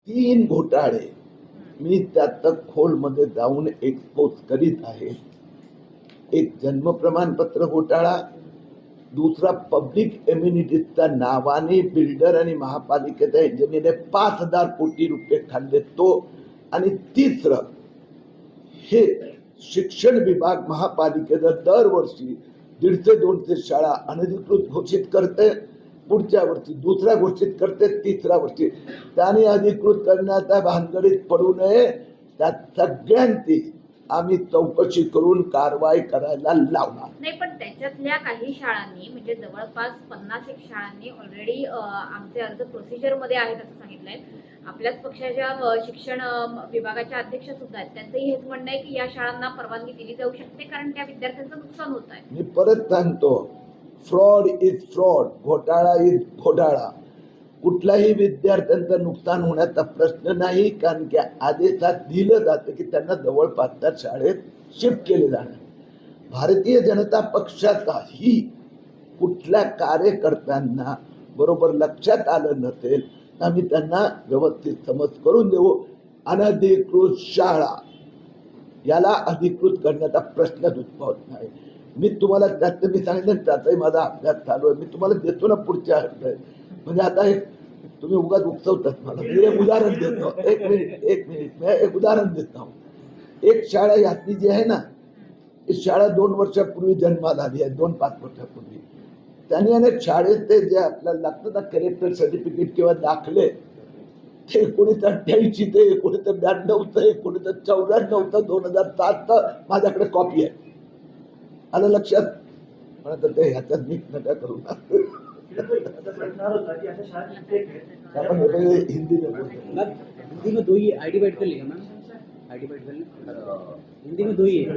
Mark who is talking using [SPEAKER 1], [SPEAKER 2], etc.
[SPEAKER 1] 3 घोटाळे मी त्यात खोलमध्ये जाऊन एक्सपोज करीत आहे. एक जन्म प्रमाणपत्र घोटाळा, दुसरा पब्लिक एम्युनिटीजच्या नावाने बिल्डर आणि महापालिकेच्या इंजिनियरने 5,000 कोटी रुपये खाल्ले तो, आणि तिसरं हे शिक्षण विभाग महापालिकेचं दरवर्षी 150-200 शाळा अनधिकृत घोषित करते, पुढच्या वर्षी दुसऱ्या घोषित करते, तिसऱ्या वर्षी त्याने अधिकृत करण्याच्या भानगडीत पडू नये. त्या सगळ्यांची आम्ही चौकशी करून कारवाई करायला लावणार.
[SPEAKER 2] नाही, पण त्याच्यातल्या काही शाळांनी म्हणजे जवळपास 50 एक शाळांनी ऑलरेडी आमचे अर्ज प्रोसिजर मध्ये आहेत असं सांगितलंय. आपल्याच पक्षाच्या शिक्षण विभागाच्या अध्यक्ष सुद्धा आहेत, त्यांचंही हेच म्हणणं आहे की या शाळांना परवानगी दिली जाऊ शकते कारण त्या विद्यार्थ्यांचं नुकसान होत आहे.
[SPEAKER 1] मी परत सांगतो, फ्रॉड इज फ्रॉड, घोटाळा इज घोटाळा. कुठल्याही विद्यार्थ्यांचं नुकसान होण्याचा प्रश्न नाही, कारण की आदेशात दिलं जातं की त्यांना जवळपासच्या शाळेत शिफ्ट केले जाणार. भारतीय जनता पक्षाचाही कुठल्या कार्यकर्त्यांना बरोबर लक्षात आलं नसेल, आम्ही त्यांना व्यवस्थित समज करून देऊ. अनधिकृत शाळा याला अधिकृत करण्याचा प्रश्नच उद्भवत नाही. मी तुम्हाला त्यात मी सांगितलं, त्याचाही माझा अभ्यास चालू आहे. मी तुम्हाला देतो ना पुढच्या, म्हणजे आता एक तुम्ही उगाच उकसवतात मला. मी एक उदाहरण देतो, एक मिनिट मी एक उदाहरण देतो. एक शाळा यातली जी आहे ना, ही शाळा 2 वर्षापूर्वी जन्माला आली आहे, 2-5 वर्षापूर्वी. त्यांनी अनेक शाळेचे जे आपल्याला लागतं ना कॅरेक्टर सर्टिफिकेट किंवा दाखले, ते 1988 ते 1992 1994 2007 माझ्याकडे कॉपी आहे. आलं लक्षात? पण आता ते ह्याच्यात नीट नका करू ना. आपण हिंदी
[SPEAKER 3] में 2 ही आईडी बैठ कर लेगा मैम, आईडी बैठ कर हिंदी में 2 ही है.